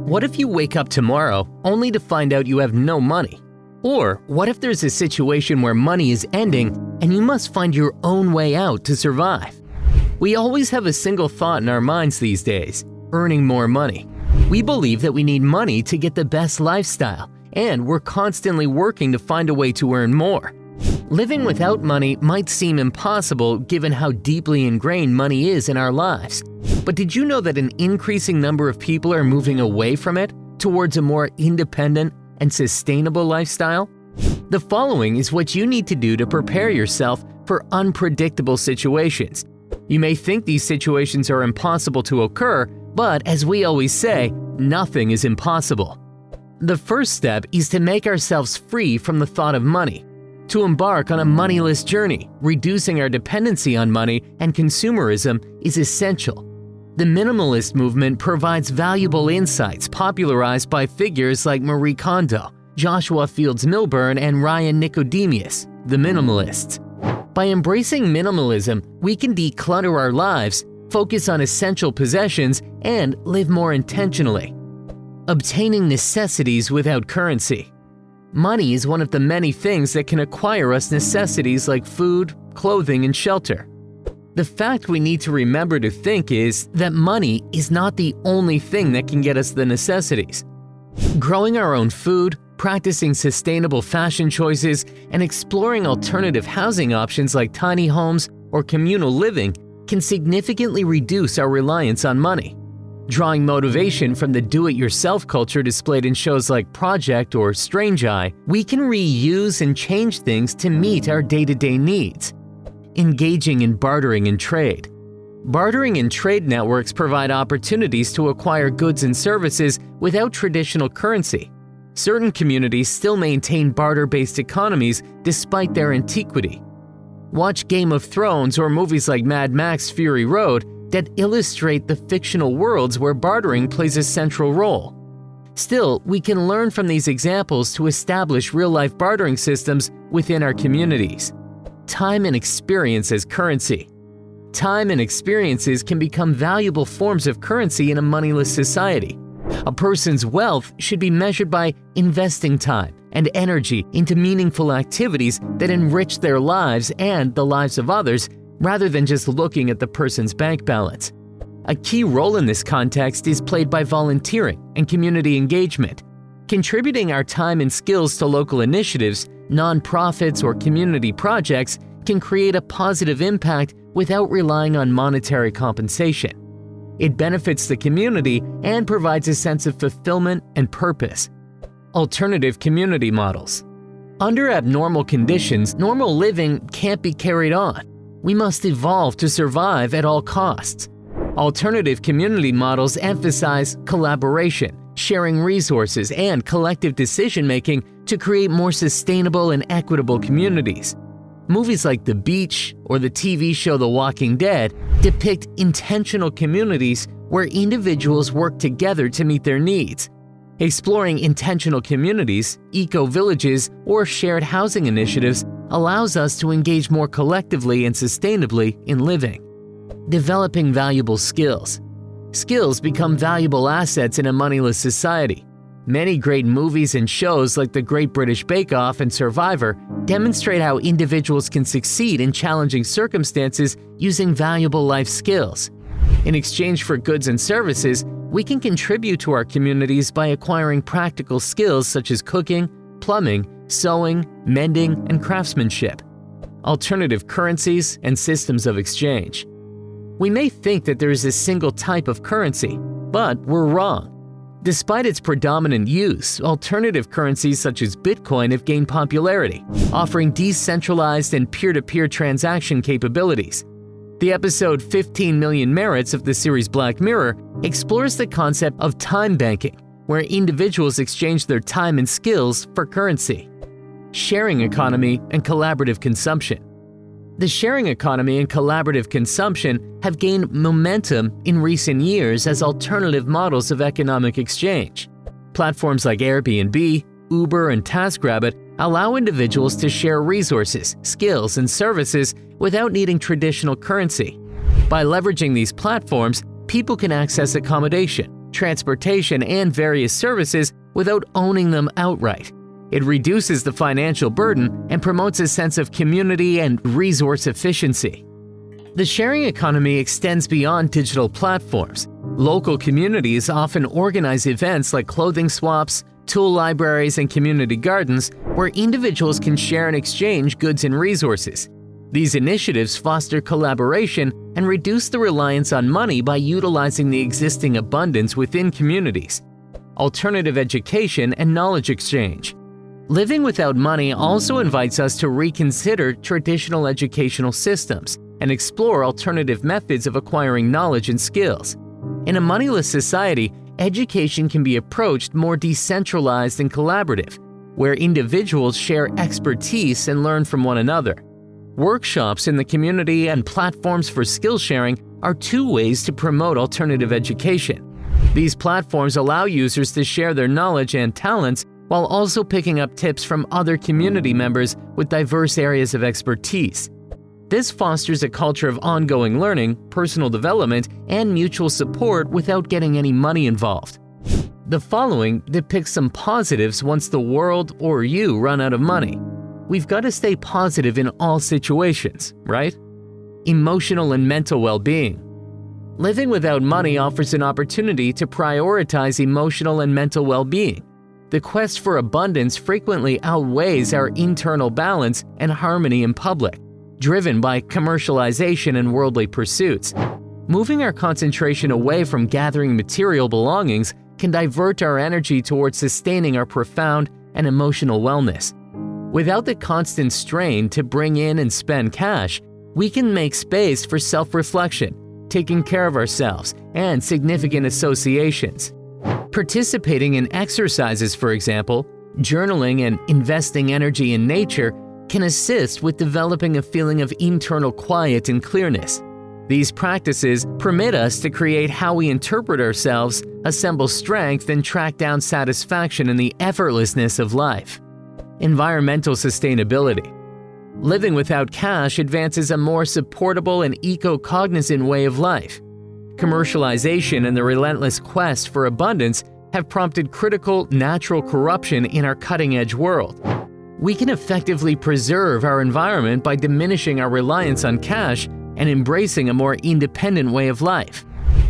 What if you wake up tomorrow only to find out you have no money? Or what if there's a situation where money is ending and you must find your own way out to survive? We always have a single thought in our minds these days: earning more money. We believe that we need money to get the best lifestyle, and we're constantly working to find a way to earn more. Living without money might seem impossible given how deeply ingrained money is in our lives. But did you know that an increasing number of people are moving away from it towards a more independent and sustainable lifestyle? The following is what you need to do to prepare yourself for unpredictable situations. You may think these situations are impossible to occur, but as we always say, nothing is impossible. The first step is to make ourselves free from the thought of money. To embark on a moneyless journey, reducing our dependency on money and consumerism is essential. The minimalist movement provides valuable insights popularized by figures like Marie Kondo, Joshua Fields Millburn, and Ryan Nicodemus, the minimalists. By embracing minimalism, we can declutter our lives, focus on essential possessions, and live more intentionally. Obtaining necessities without currency. Money is one of the many things that can acquire us necessities like food, clothing, and shelter. The fact we need to remember to think is that money is not the only thing that can get us the necessities. Growing our own food, practicing sustainable fashion choices, and exploring alternative housing options like tiny homes or communal living can significantly reduce our reliance on money. Drawing motivation from the do-it-yourself culture displayed in shows like Project or Strange Eye, we can reuse and change things to meet our day-to-day needs. Engaging in bartering and trade. Bartering and trade networks provide opportunities to acquire goods and services without traditional currency. Certain communities still maintain barter-based economies despite their antiquity. Watch Game of Thrones or movies like Mad Max: Fury Road that illustrate the fictional worlds where bartering plays a central role. Still, we can learn from these examples to establish real-life bartering systems within our communities. Time and experience as currency. Time and experiences can become valuable forms of currency in a moneyless society. A person's wealth should be measured by investing time and energy into meaningful activities that enrich their lives and the lives of others, rather than just looking at the person's bank balance. A key role in this context is played by volunteering and community engagement. Contributing our time and skills to local initiatives, nonprofits, or community projects can create a positive impact without relying on monetary compensation. It benefits the community and provides a sense of fulfillment and purpose. Alternative community models. Under abnormal conditions, normal living can't be carried on. We must evolve to survive at all costs. Alternative community models emphasize collaboration, sharing resources, and collective decision-making to create more sustainable and equitable communities. Movies like The Beach or the TV show The Walking Dead depict intentional communities where individuals work together to meet their needs. Exploring intentional communities, eco-villages, or shared housing initiatives allows us to engage more collectively and sustainably in living. Developing valuable skills. Skills become valuable assets in a moneyless society. Many great movies and shows like The Great British Bake Off and Survivor demonstrate how individuals can succeed in challenging circumstances using valuable life skills. In exchange for goods and services, we can contribute to our communities by acquiring practical skills such as cooking, plumbing, sewing, mending, and craftsmanship. Alternative currencies and systems of exchange. We may think that there is a single type of currency, but we're wrong. Despite its predominant use, alternative currencies such as Bitcoin have gained popularity, offering decentralized and peer-to-peer transaction capabilities. The episode 15 Million Merits of the series Black Mirror explores the concept of time banking, where individuals exchange their time and skills for currency. Sharing economy and collaborative consumption. The sharing economy and collaborative consumption have gained momentum in recent years as alternative models of economic exchange. Platforms like Airbnb, Uber, and TaskRabbit allow individuals to share resources, skills, and services without needing traditional currency. By leveraging these platforms, people can access accommodation, transportation, and various services without owning them outright. It reduces the financial burden and promotes a sense of community and resource efficiency. The sharing economy extends beyond digital platforms. Local communities often organize events like clothing swaps, tool libraries, and community gardens where individuals can share and exchange goods and resources. These initiatives foster collaboration and reduce the reliance on money by utilizing the existing abundance within communities. Alternative education and knowledge exchange. Living without money also invites us to reconsider traditional educational systems and explore alternative methods of acquiring knowledge and skills. In a moneyless society, education can be approached more decentralized and collaborative, where individuals share expertise and learn from one another. Workshops in the community and platforms for skill sharing are two ways to promote alternative education. These platforms allow users to share their knowledge and talents while also picking up tips from other community members with diverse areas of expertise. This fosters a culture of ongoing learning, personal development, and mutual support without getting any money involved. The following depicts some positives once the world or you run out of money. We've got to stay positive in all situations, right? Emotional and mental well-being. Living without money offers an opportunity to prioritize emotional and mental well-being. The quest for abundance frequently outweighs our internal balance and harmony in public, driven by commercialization and worldly pursuits. Moving our concentration away from gathering material belongings can divert our energy towards sustaining our profound and emotional wellness. Without the constant strain to bring in and spend cash, we can make space for self-reflection, taking care of ourselves, and significant associations. Participating in exercises, for example, journaling and investing energy in nature can assist with developing a feeling of internal quiet and clearness. These practices permit us to create how we interpret ourselves, assemble strength, and track down satisfaction in the effortlessness of life. Environmental sustainability. Living without cash advances a more supportable and eco-cognizant way of life. Commercialization and the relentless quest for abundance have prompted critical natural corruption in our cutting-edge world. We can effectively preserve our environment by diminishing our reliance on cash and embracing a more independent way of life.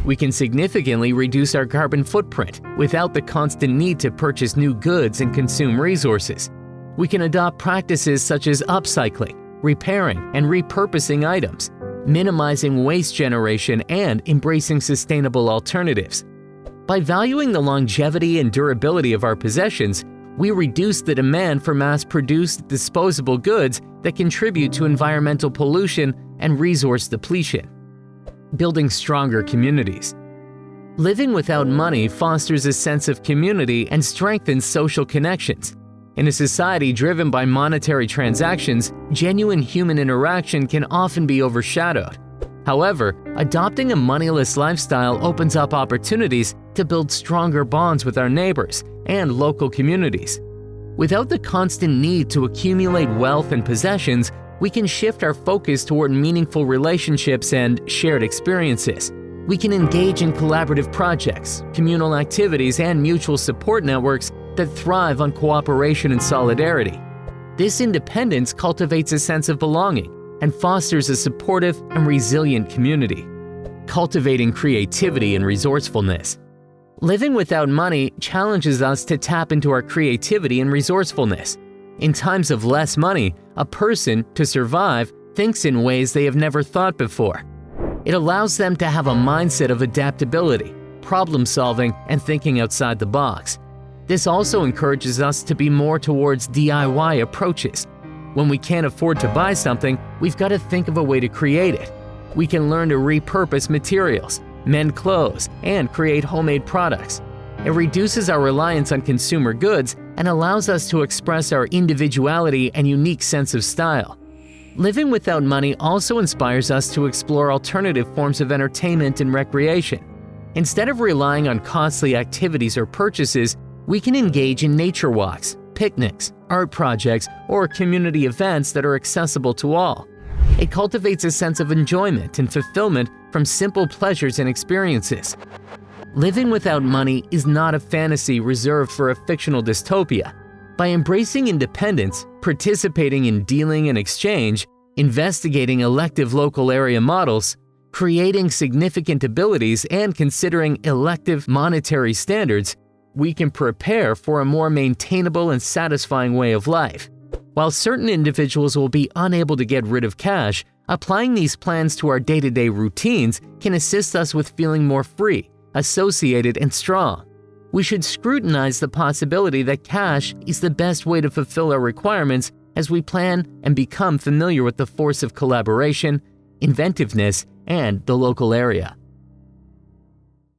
We can significantly reduce our carbon footprint without the constant need to purchase new goods and consume resources. We can adopt practices such as upcycling, repairing, and repurposing items, minimizing waste generation, and embracing sustainable alternatives. By valuing the longevity and durability of our possessions, we reduce the demand for mass-produced disposable goods that contribute to environmental pollution and resource depletion. Building stronger communities. Living without money fosters a sense of community and strengthens social connections. In a society driven by monetary transactions, genuine human interaction can often be overshadowed. However, adopting a moneyless lifestyle opens up opportunities to build stronger bonds with our neighbors and local communities. Without the constant need to accumulate wealth and possessions, we can shift our focus toward meaningful relationships and shared experiences. We can engage in collaborative projects, communal activities, and mutual support networks that thrive on cooperation and solidarity. This independence cultivates a sense of belonging and fosters a supportive and resilient community. Cultivating creativity and resourcefulness. Living without money challenges us to tap into our creativity and resourcefulness. In times of less money, a person, to survive, thinks in ways they have never thought before. It allows them to have a mindset of adaptability, problem solving, and thinking outside the box. This also encourages us to be more towards DIY approaches. When we can't afford to buy something, we've got to think of a way to create it. We can learn to repurpose materials, mend clothes, and create homemade products. It reduces our reliance on consumer goods and allows us to express our individuality and unique sense of style. Living without money also inspires us to explore alternative forms of entertainment and recreation. Instead of relying on costly activities or purchases, we can engage in nature walks, picnics, art projects, or community events that are accessible to all. It cultivates a sense of enjoyment and fulfillment from simple pleasures and experiences. Living without money is not a fantasy reserved for a fictional dystopia. By embracing independence, participating in dealing and exchange, investigating elective local area models, creating significant abilities, and considering elective monetary standards, we can prepare for a more maintainable and satisfying way of life. While certain individuals will be unable to get rid of cash, applying these plans to our day-to-day routines can assist us with feeling more free, associated, and strong. We should scrutinize the possibility that cash is the best way to fulfill our requirements as we plan and become familiar with the force of collaboration, inventiveness, and the local area.